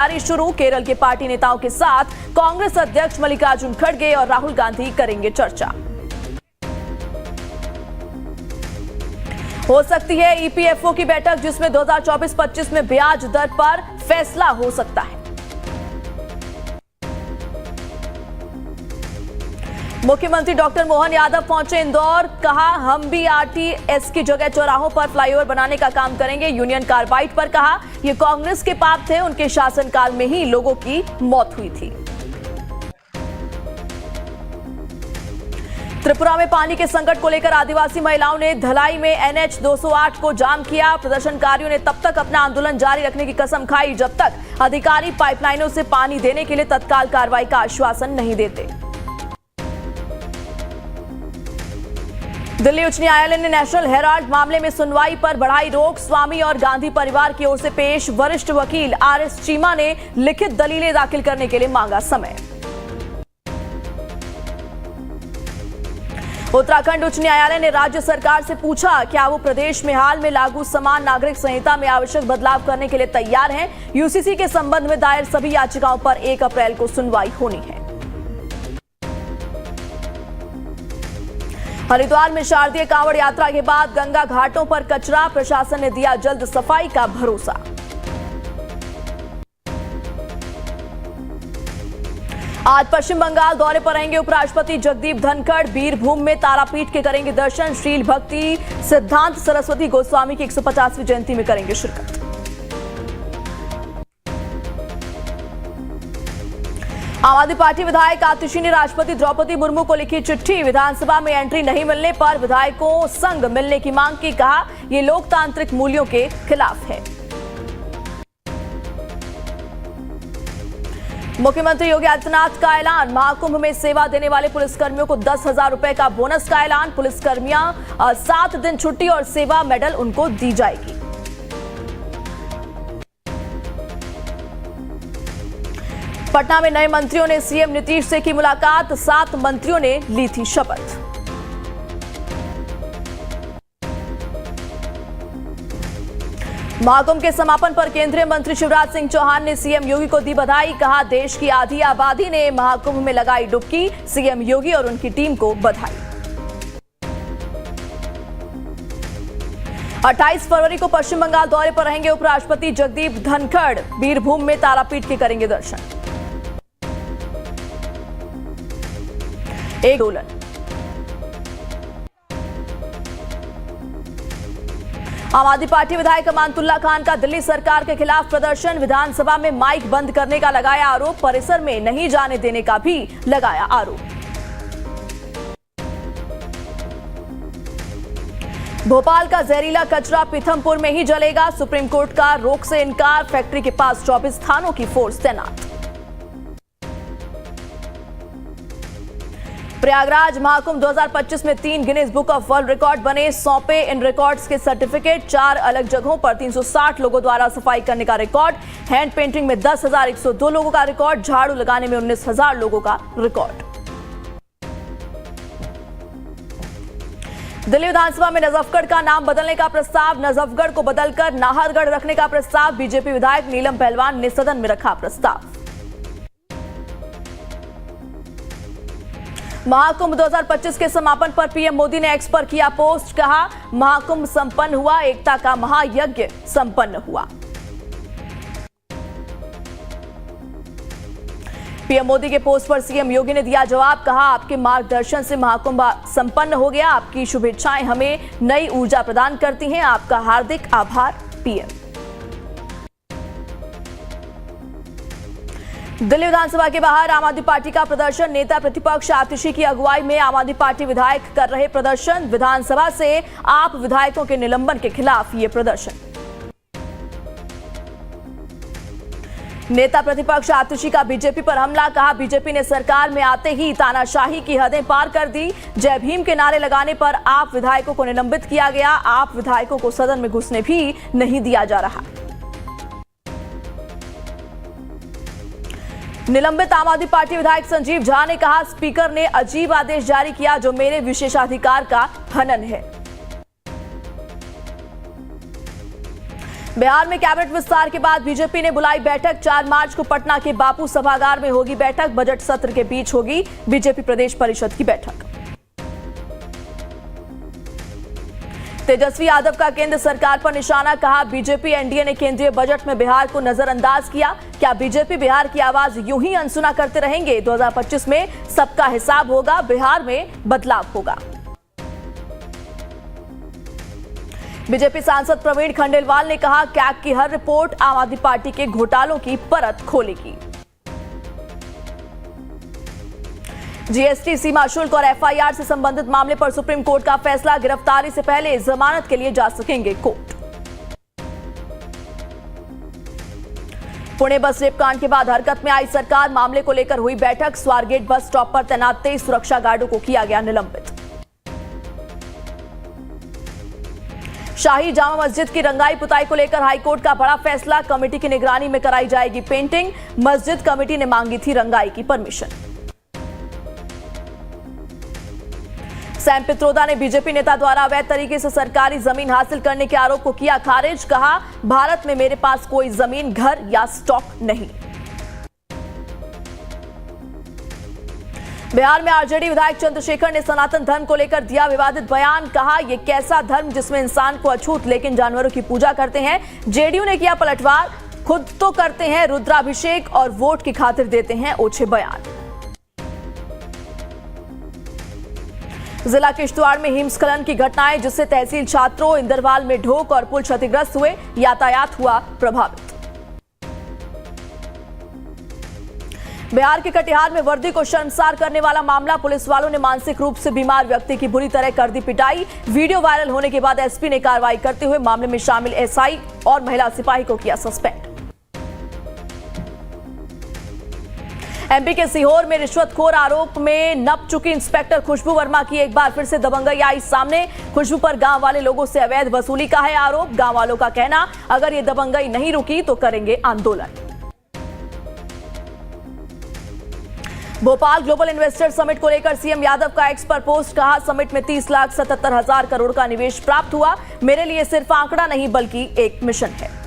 शुरू। केरल के पार्टी नेताओं के साथ कांग्रेस अध्यक्ष मल्लिकार्जुन खड़गे और राहुल गांधी करेंगे चर्चा। हो सकती है ईपीएफओ की बैठक, जिसमें 2024-25 में ब्याज दर पर फैसला हो सकता है। मुख्यमंत्री डॉक्टर मोहन यादव पहुंचे इंदौर, कहा हम भी आरटीएस की जगह चौराहों पर फ्लाईओवर बनाने का काम करेंगे। यूनियन कार्बाइड पर कहा ये कांग्रेस के पाप थे, उनके शासनकाल में ही लोगों की मौत हुई थी। त्रिपुरा में पानी के संकट को लेकर आदिवासी महिलाओं ने धलाई में NH 208 को जाम किया। प्रदर्शनकारियों ने तब तक अपना आंदोलन जारी रखने की कसम खाई जब तक अधिकारी पाइपलाइनों से पानी देने के लिए तत्काल कार्रवाई का आश्वासन नहीं देते। दिल्ली उच्च न्यायालय ने नेशनल हेराल्ड मामले में सुनवाई पर बढ़ाई रोक। स्वामी और गांधी परिवार की ओर से पेश वरिष्ठ वकील RS चीमा ने लिखित दलीलें दाखिल करने के लिए मांगा समय। उत्तराखंड उच्च न्यायालय ने राज्य सरकार से पूछा क्या वो प्रदेश में हाल में लागू समान नागरिक संहिता में आवश्यक बदलाव करने के लिए तैयार हैं। यूसीसी के संबंध में दायर सभी याचिकाओं पर 1 अप्रैल को सुनवाई होनी है। हरिद्वार में शारदीय कांवड़ यात्रा के बाद गंगा घाटों पर कचरा, प्रशासन ने दिया जल्द सफाई का भरोसा। आज पश्चिम बंगाल दौरे पर रहेंगे उपराष्ट्रपति जगदीप धनखड़। बीरभूम में तारापीठ के करेंगे दर्शन। श्रील भक्ति सिद्धांत सरस्वती गोस्वामी की 150वीं जयंती में करेंगे शिरकत। आम आदमी पार्टी विधायक आतिशी ने राष्ट्रपति द्रौपदी मुर्मू को लिखी चिट्ठी। विधानसभा में एंट्री नहीं मिलने पर विधायकों संग मिलने की मांग की। कहा यह लोकतांत्रिक मूल्यों के खिलाफ है। मुख्यमंत्री योगी आदित्यनाथ का ऐलान। महाकुंभ में सेवा देने वाले पुलिसकर्मियों को 10,000 रुपए का बोनस का ऐलान। पुलिसकर्मियां 7 दिन छुट्टी और सेवा मेडल उनको दी जाएगी। पटना में नए मंत्रियों ने सीएम नीतीश से की मुलाकात। 7 मंत्रियों ने ली थी शपथ। महाकुंभ के समापन पर केंद्रीय मंत्री शिवराज सिंह चौहान ने सीएम योगी को दी बधाई। कहा देश की आधी आबादी ने महाकुंभ में लगाई डुबकी। सीएम योगी और उनकी टीम को बधाई। 28 फरवरी को पश्चिम बंगाल दौरे पर रहेंगे उपराष्ट्रपति जगदीप धनखड़। बीरभूम में तारापीठ के करेंगे दर्शन। एक आंदोलन। आम आदमी पार्टी विधायक अमानतुल्लाह खान का दिल्ली सरकार के खिलाफ प्रदर्शन। विधानसभा में माइक बंद करने का लगाया आरोप। परिसर में नहीं जाने देने का भी लगाया आरोप। भोपाल का जहरीला कचरा पीथमपुर में ही जलेगा। सुप्रीम कोर्ट का रोक से इनकार। फैक्ट्री के पास 24 थानों की फोर्स तैनात। प्रयागराज महाकुंभ 2025 में 3 Guinness book of world record बने। सौंपे इन रिकॉर्ड्स के सर्टिफिकेट। 4 अलग जगहों पर 360 लोगों द्वारा सफाई करने का रिकॉर्ड। हैंड पेंटिंग में 10,102 लोगों का रिकॉर्ड। झाड़ू लगाने में 19,000 लोगों का रिकॉर्ड। दिल्ली विधानसभा में नजफगढ़ का नाम बदलने का प्रस्ताव। नजफगढ़ को बदलकर नाहरगढ़ रखने का प्रस्ताव। बीजेपी विधायक नीलम पहलवान ने सदन में रखा प्रस्ताव। महाकुंभ 2025 के समापन पर पीएम मोदी ने एक्स पर किया पोस्ट। कहा महाकुंभ संपन्न हुआ, एकता का महायज्ञ संपन्न हुआ। पीएम मोदी के पोस्ट पर सीएम योगी ने दिया जवाब। कहा आपके मार्गदर्शन से महाकुंभ संपन्न हो गया। आपकी शुभेच्छाएं हमें नई ऊर्जा प्रदान करती हैं। आपका हार्दिक आभार पीएम। दिल्ली विधानसभा के बाहर आम आदमी पार्टी का प्रदर्शन। नेता प्रतिपक्ष आतिशी की अगुवाई में आम आदमी पार्टी विधायक कर रहे प्रदर्शन। विधानसभा से आप विधायकों के निलंबन के खिलाफ ये प्रदर्शन। नेता प्रतिपक्ष आतिशी का बीजेपी पर हमला। कहा बीजेपी ने सरकार में आते ही तानाशाही की हदें पार कर दी। जय भीम के नारे लगाने पर आप विधायकों को निलंबित किया गया। आप विधायकों को सदन में घुसने भी नहीं दिया जा रहा। निलंबित आम आदमी पार्टी विधायक संजीव झा ने कहा स्पीकर ने अजीब आदेश जारी किया जो मेरे विशेषाधिकार का हनन है। बिहार में कैबिनेट विस्तार के बाद बीजेपी ने बुलाई बैठक। 4 मार्च को पटना के बापू सभागार में होगी बैठक। बजट सत्र के बीच होगी बीजेपी प्रदेश परिषद की बैठक। तेजस्वी यादव का केंद्र सरकार पर निशाना, कहा बीजेपी एनडीए ने केंद्रीय बजट में बिहार को नजरअंदाज किया। क्या बीजेपी बिहार की आवाज यूं ही अनसुना करते रहेंगे? 2025 में सबका हिसाब होगा, बिहार में बदलाव होगा। बीजेपी सांसद प्रवीण खंडेलवाल ने कहा कैग की हर रिपोर्ट आम आदमी पार्टी के घोटालों की परत खोलेगी। जीएसटी, सीमा शुल्क और एफआईआर से संबंधित मामले पर सुप्रीम कोर्ट का फैसला। गिरफ्तारी से पहले जमानत के लिए जा सकेंगे कोर्ट। पुणे बस रेप कांड के बाद हरकत में आई सरकार, मामले को लेकर हुई बैठक। स्वारगेट बस स्टॉप पर तैनात 23 सुरक्षा गार्डों को किया गया निलंबित। शाही जामा मस्जिद की रंगाई पुताई को लेकर हाईकोर्ट का बड़ा फैसला। कमेटी की निगरानी में कराई जाएगी पेंटिंग। मस्जिद कमेटी ने मांगी थी रंगाई की परमिशन। सैम पित्रोदा ने बीजेपी नेता द्वारा अवैध तरीके से सरकारी जमीन हासिल करने के आरोप को किया खारिज। कहा भारत में मेरे पास कोई जमीन, घर या स्टॉक नहीं। बिहार में आरजेडी विधायक चंद्रशेखर ने सनातन धर्म को लेकर दिया विवादित बयान। कहा यह कैसा धर्म जिसमें इंसान को अछूत लेकिन जानवरों की पूजा करते हैं। जेडीयू ने किया पलटवार, खुद तो करते हैं रुद्राभिषेक और वोट की खातिर देते हैं ओछे बयान। जिला किश्तवाड़ में हिमस्खलन की घटनाएं, जिससे तहसील छात्रों, इंदरवाल में ढोक और पुल क्षतिग्रस्त हुए, यातायात हुआ प्रभावित। बिहार के कटिहार में वर्दी को शर्मसार करने वाला मामला, पुलिस वालों ने मानसिक रूप से बीमार व्यक्ति की बुरी तरह कर दी पिटाई। वीडियो वायरल होने के बाद एसपी ने कार्रवाई करते हुए मामले में शामिल एसआई और महिला सिपाही को किया सस्पेंड। एमपी के सीहोर में रिश्वतखोर आरोप में नप चुकी इंस्पेक्टर खुशबू वर्मा की एक बार फिर से दबंगई आई सामने। खुशबू पर गांव वाले लोगों से अवैध वसूली का है आरोप। गांव वालों का कहना, अगर ये दबंगई नहीं रुकी तो करेंगे आंदोलन। भोपाल ग्लोबल इन्वेस्टर समिट को लेकर सीएम यादव का एक्स पर पोस्ट। कहा समिट में 30,77,000 करोड़ का निवेश प्राप्त हुआ। मेरे लिए सिर्फ आंकड़ा नहीं बल्कि एक मिशन है।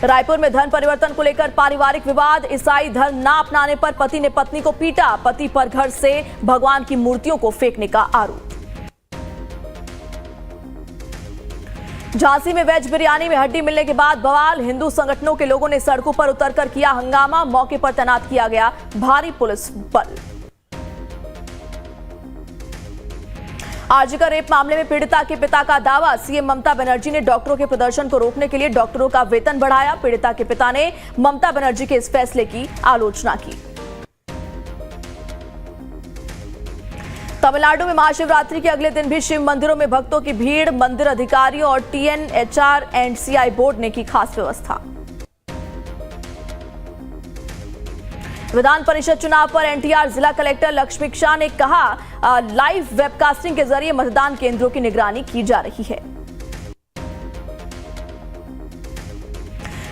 रायपुर में धर्म परिवर्तन को लेकर पारिवारिक विवाद। ईसाई धर्म न अपनाने पर पति ने पत्नी को पीटा। पति पर घर से भगवान की मूर्तियों को फेंकने का आरोप। झांसी में वेज बिरयानी में हड्डी मिलने के बाद बवाल। हिंदू संगठनों के लोगों ने सड़कों पर उतरकर किया हंगामा। मौके पर तैनात किया गया भारी पुलिस बल। आरजी का रेप मामले में पीड़िता के पिता का दावा, सीएम ममता बनर्जी ने डॉक्टरों के प्रदर्शन को रोकने के लिए डॉक्टरों का वेतन बढ़ाया। पीड़िता के पिता ने ममता बनर्जी के इस फैसले की आलोचना की। तमिलनाडु में महाशिवरात्रि के अगले दिन भी शिव मंदिरों में भक्तों की भीड़। मंदिर अधिकारियों और टीएनएचआर एंड सीआई बोर्ड ने की खास व्यवस्था। विधान परिषद चुनाव पर एनटीआर जिला कलेक्टर लक्ष्मीक्षा ने कहा लाइव वेबकास्टिंग के जरिए मतदान केंद्रों की निगरानी की जा रही है।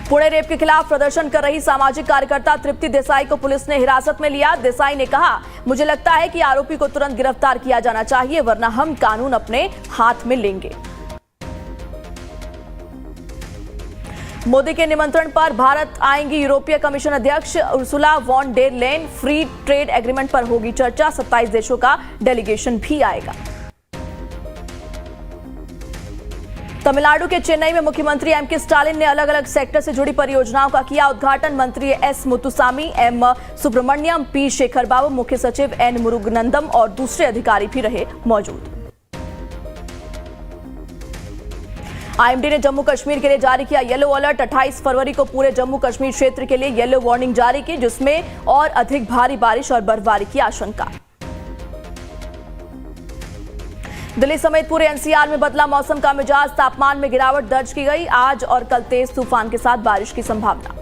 पुणे रेप के खिलाफ प्रदर्शन कर रही सामाजिक कार्यकर्ता तृप्ति देसाई को पुलिस ने हिरासत में लिया। देसाई ने कहा मुझे लगता है कि आरोपी को तुरंत गिरफ्तार किया जाना चाहिए, वरना हम कानून अपने हाथ में लेंगे। मोदी के निमंत्रण पर भारत आएंगी यूरोपीय कमीशन अध्यक्ष Ursula von der Leyen. Free trade agreement पर होगी चर्चा। 27 देशों का डेलीगेशन भी आएगा। तमिलनाडु के चेन्नई में मुख्यमंत्री एमके स्टालिन ने अलग अलग सेक्टर से जुड़ी परियोजनाओं का किया उद्घाटन। मंत्री S Muthusamy, M Subramaniam, P Sekar Babu, मुख्य सचिव एन मुरुगनंदम और दूसरे अधिकारी भी रहे मौजूद। आईएमडी ने जम्मू कश्मीर के लिए जारी किया येलो अलर्ट। 28 फरवरी को पूरे जम्मू कश्मीर क्षेत्र के लिए येलो वार्निंग जारी की, जिसमें और अधिक भारी बारिश और बर्फबारी की आशंका। दिल्ली समेत पूरे एनसीआर में बदला मौसम का मिजाज। तापमान में गिरावट दर्ज की गई। आज और कल तेज तूफान के साथ बारिश की संभावना।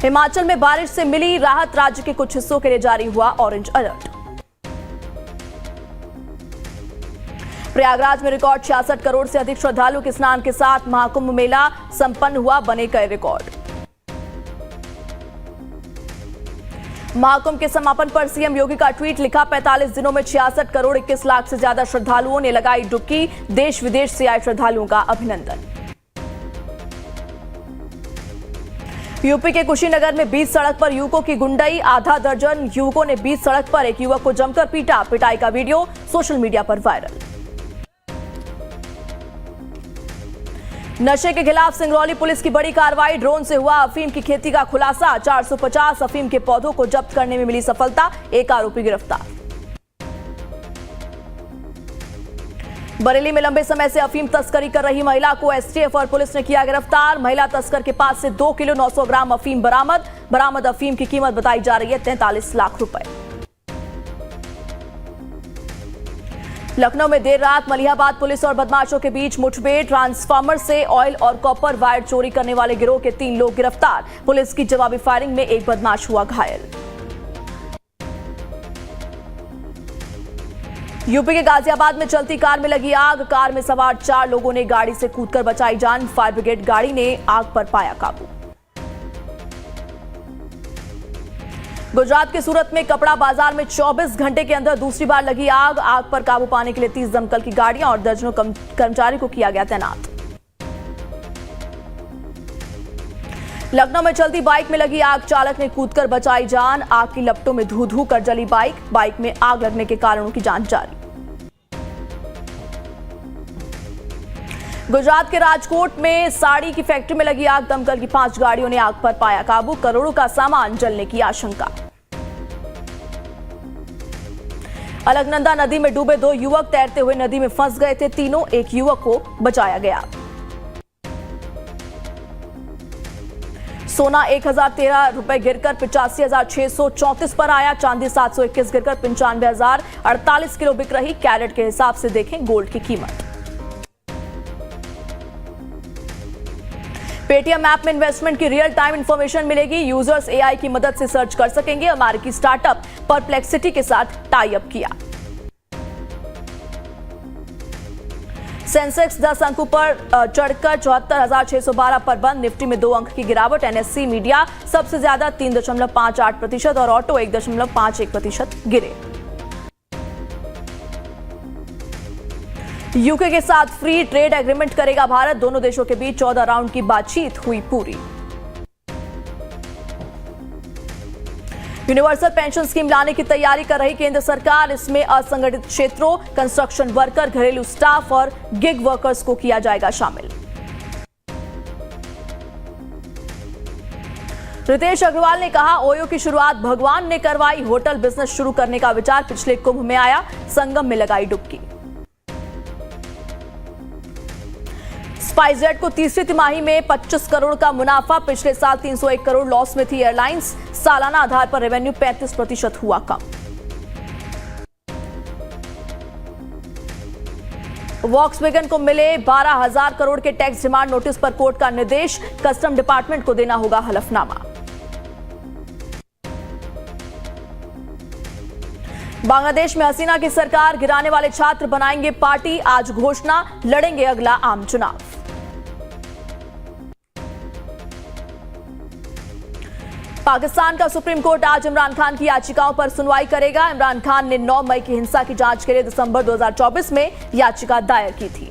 हिमाचल में बारिश से मिली राहत। राज्य के कुछ हिस्सों के लिए जारी हुआ ऑरेंज अलर्ट। प्रयागराज में रिकॉर्ड 66 करोड़ से अधिक श्रद्धालु के स्नान के साथ महाकुंभ मेला संपन्न हुआ, बने कई रिकॉर्ड। महाकुंभ के समापन पर सीएम योगी का ट्वीट लिखा, 45 दिनों में 66 करोड़ 21 लाख से ज्यादा श्रद्धालुओं ने लगाई डुबकी, देश विदेश से आए श्रद्धालुओं का अभिनंदन। यूपी के कुशीनगर में बीच सड़क पर युवकों की गुंडई, आधा दर्जन युवकों ने बीच सड़क पर एक युवक को जमकर पीटा, पिटाई का वीडियो सोशल मीडिया पर वायरल। नशे के खिलाफ सिंगरौली पुलिस की बड़ी कार्रवाई, ड्रोन से हुआ अफीम की खेती का खुलासा, 450 अफीम के पौधों को जब्त करने में मिली सफलता, एक आरोपी गिरफ्तार। बरेली में लंबे समय से अफीम तस्करी कर रही महिला को एसटीएफ और पुलिस ने किया गिरफ्तार, महिला तस्कर के पास से 2 किलो 900 ग्राम अफीम बरामद अफीम की कीमत बताई जा रही है 43 लाख रुपए। लखनऊ में देर रात मलिहाबाद पुलिस और बदमाशों के बीच मुठभेड़, ट्रांसफार्मर से ऑयल और कॉपर वायर चोरी करने वाले गिरोह के 3 लोग गिरफ्तार, पुलिस की जवाबी फायरिंग में एक बदमाश हुआ घायल। यूपी के गाजियाबाद में चलती कार में लगी आग, कार में सवार 4 लोगों ने गाड़ी से कूदकर बचाई जान, फायर ब्रिगेड गाड़ी ने आग पर पाया काबू। गुजरात के सूरत में कपड़ा बाजार में 24 घंटे के अंदर दूसरी बार लगी आग, आग पर काबू पाने के लिए 30 दमकल की गाड़ियां और दर्जनों कर्मचारी को किया गया तैनात। लखनऊ में चलती बाइक में लगी आग, चालक ने कूदकर बचाई जान, आग की लपटों में धू धू कर जली बाइक में आग लगने के कारणों की जांच जारी। गुजरात के राजकोट में साड़ी की फैक्ट्री में लगी आग, दमकल की 5 गाड़ियों ने आग पर पाया काबू, करोड़ों का सामान जलने की आशंका। अलकनंदा नदी में डूबे 2 युवक, तैरते हुए नदी में फंस गए थे तीनों, एक युवक को बचाया गया। सोना 1013 रुपए गिरकर 85,634 पर आया, चांदी 721 गिरकर 95,048 किलो बिक रही, कैरेट के हिसाब से देखें गोल्ड की कीमत। पेटीएम ऐप में इन्वेस्टमेंट की रियल टाइम इंफॉर्मेशन मिलेगी, यूजर्स एआई की मदद से सर्च कर सकेंगे, अमेरिकी स्टार्टअप परप्लेक्सिटी के साथ टाई अप किया। सेंसेक्स 10 अंकों पर चढ़कर 74,612 पर बंद, निफ्टी में 2 अंक की गिरावट, एनएससी मीडिया सबसे ज्यादा 3.58% और ऑटो 1.51% गिरे। यूके के साथ फ्री ट्रेड एग्रीमेंट करेगा भारत, दोनों देशों के बीच 14 राउंड की बातचीत हुई पूरी। यूनिवर्सल पेंशन स्कीम लाने की तैयारी कर रही केंद्र सरकार, इसमें असंगठित क्षेत्रों, कंस्ट्रक्शन वर्कर, घरेलू स्टाफ और गिग वर्कर्स को किया जाएगा शामिल। रितेश अग्रवाल ने कहा, ओयो की शुरुआत भगवान ने करवाई, होटल बिजनेस शुरू करने का विचार पिछले कुंभ में आया, संगम में लगाई डुबकी। स्पाइसजेट को तीसरी तिमाही में 25 करोड़ का मुनाफा, पिछले साल 301 करोड़ लॉस में थी एयरलाइंस, सालाना आधार पर रेवेन्यू 35% हुआ कम। वॉक्सवैगन को मिले 12,000 करोड़ के टैक्स डिमांड नोटिस पर कोर्ट का निर्देश, कस्टम डिपार्टमेंट को देना होगा हलफनामा। बांग्लादेश में हसीना की सरकार गिराने वाले छात्र बनाएंगे पार्टी, आज घोषणा, लड़ेंगे अगला आम चुनाव। पाकिस्तान का सुप्रीम कोर्ट आज इमरान खान की याचिकाओं पर सुनवाई करेगा, इमरान खान ने 9 मई की हिंसा की जांच के लिए दिसंबर 2024 में याचिका दायर की थी।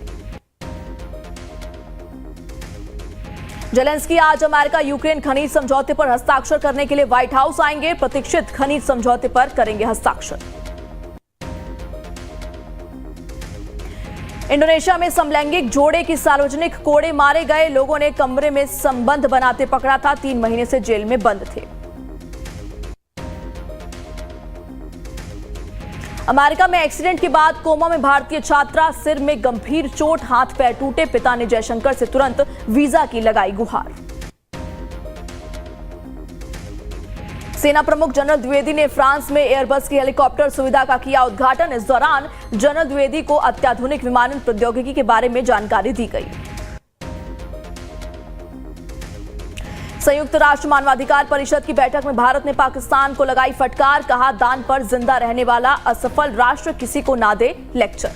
जेलेंस्की आज अमेरिका यूक्रेन खनिज समझौते पर हस्ताक्षर करने के लिए व्हाइट हाउस आएंगे, प्रतीक्षित खनिज समझौते पर करेंगे हस्ताक्षर। इंडोनेशिया में समलैंगिक जोड़े की सार्वजनिक कोड़े मारे गए, लोगों ने कमरे में संबंध बनाते पकड़ा था, 3 महीने से जेल में बंद थे। अमेरिका में एक्सीडेंट के बाद कोमा में भारतीय छात्रा, सिर में गंभीर चोट, हाथ पैर टूटे, पिता ने जयशंकर से तुरंत वीजा की लगाई गुहार। सेना प्रमुख जनरल द्विवेदी ने फ्रांस में एयरबस की हेलीकॉप्टर सुविधा का किया उद्घाटन, इस दौरान जनरल द्विवेदी को अत्याधुनिक विमानन प्रौद्योगिकी के बारे में जानकारी दी गई। संयुक्त राष्ट्र मानवाधिकार परिषद की बैठक में भारत ने पाकिस्तान को लगाई फटकार, कहा दान पर जिंदा रहने वाला असफल राष्ट्र किसी को ना दे लेक्चर।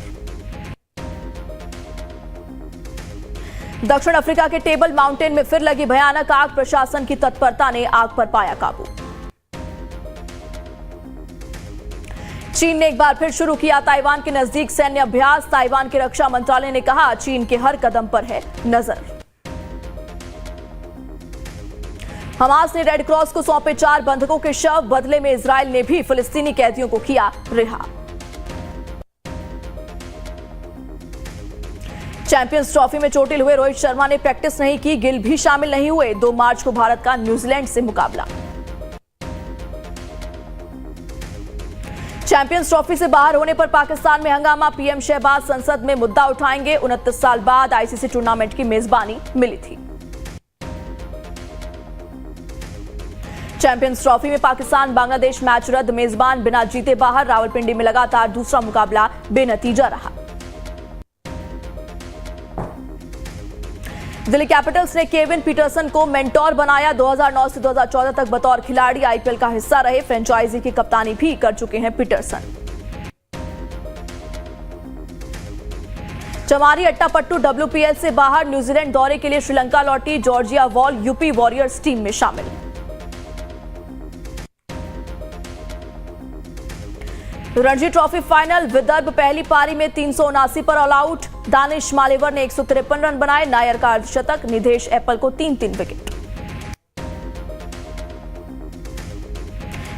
दक्षिण अफ्रीका के टेबल माउंटेन में फिर लगी भयानक आग, प्रशासन की तत्परता ने आग पर पाया काबू। चीन ने एक बार फिर शुरू किया ताइवान के नजदीक सैन्य अभ्यास। ताइवान के रक्षा मंत्रालय ने कहा, चीन के हर कदम पर है नजर। हमास ने रेड क्रॉस को सौंपे 4 बंधकों के शव। बदले में इजरायल ने भी फिलिस्तीनी कैदियों को किया रिहा। चैंपियंस ट्रॉफी में चोटिल हुए रोहित शर्मा ने प्रैक्टिस नहीं की। गिल भी शामिल नहीं हुए। 2 मार्च को भारत का न्यूजीलैंड से मुकाबला। चैंपियंस ट्रॉफी से बाहर होने पर पाकिस्तान में हंगामा। पीएम शहबाज संसद में मुद्दा उठाएंगे। 29 साल बाद आईसीसी टूर्नामेंट की मेजबानी मिली थी। चैंपियंस ट्रॉफी में पाकिस्तान बांग्लादेश मैच रद्द। मेजबान बिना जीते बाहर। रावलपिंडी में लगातार दूसरा मुकाबला बेनतीजा रहा। दिल्ली कैपिटल्स ने केविन पीटरसन को मेंटोर बनाया। 2009 से 2014 तक बतौर खिलाड़ी आईपीएल का हिस्सा रहे। फ्रेंचाइजी की कप्तानी भी कर चुके हैं पीटरसन। चमारी अट्टापट्टू WPL से बाहर। न्यूजीलैंड दौरे के लिए श्रीलंका लौटी। Georgia wall UP warriors team में शामिल। Ranji trophy final. विदर्भ पहली पारी में 379 पर ऑल आउट। दानिश मालेवर ने 153 रन बनाए। नायर का अर्धशतक। निधेश एप्पल को 3-3 विकेट।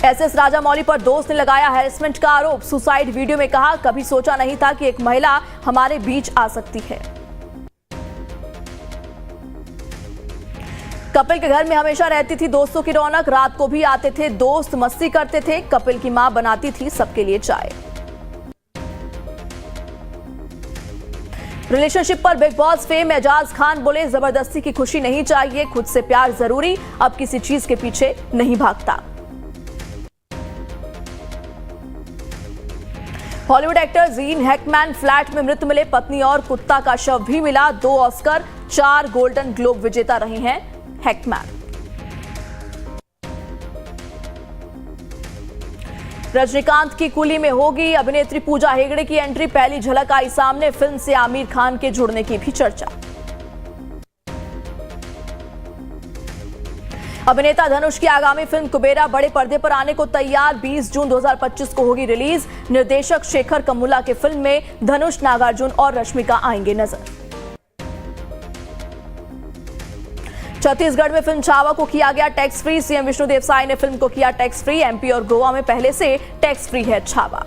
एसएस राजामौली पर दोस्त ने लगाया हैरेसमेंट का आरोप। सुसाइड वीडियो में कहा, कभी सोचा नहीं था कि एक महिला हमारे बीच आ सकती है। कपिल के घर में हमेशा रहती थी दोस्तों की रौनक। रात को भी आते थे दोस्त, मस्ती करते थे। कपिल की मां बनाती थी सबके लिए चाय। रिलेशनशिप पर Bigg Boss fame Ejaz Khan बोले, जबरदस्ती की खुशी नहीं चाहिए, खुद से प्यार जरूरी, अब किसी चीज के पीछे नहीं भागता। Hollywood actor gene Hackman flat में मृत मिले। पत्नी और कुत्ता का शव भी मिला। 2 ऑस्कर 4 गोल्डन ग्लोब विजेता रहे हैं हैकमैन। रजनीकांत की कुली में होगी अभिनेत्री पूजा हेगड़े की एंट्री। पहली झलक आई सामने। फिल्म से आमिर खान के जुड़ने की भी चर्चा। अभिनेता धनुष की आगामी फिल्म कुबेरा बड़े पर्दे पर आने को तैयार। 20 जून 2025 को होगी रिलीज। निर्देशक शेखर कमुल्ला के फिल्म में धनुष, नागार्जुन और रश्मिका आएंगे नजर। छत्तीसगढ़ में फिल्म छावा को किया गया tax free. CM Vishnudeo Sai ने फिल्म को किया टैक्स फ्री। एमपी और गोवा में पहले से टैक्स फ्री है छावा।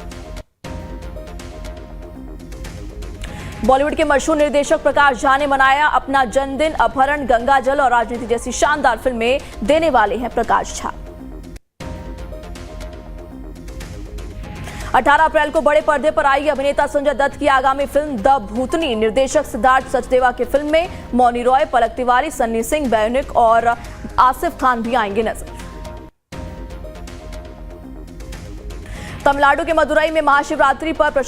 बॉलीवुड के मशहूर निर्देशक प्रकाश झा ने मनाया अपना जन्मदिन। अपहरण, गंगाजल और राजनीति जैसी शानदार फिल्में देने वाले हैं प्रकाश झा। 18 अप्रैल को बड़े पर्दे पर आई अभिनेता संजय दत्त की आगामी फिल्म द भूतनी। निर्देशक सिद्धार्थ सचदेवा की फिल्म में मौनी रॉय, पलक तिवारी, सन्नी सिंह, बैनिक और आसिफ खान भी आएंगे नजर। तमिलनाडु के मदुरई में महाशिवरात्रि पर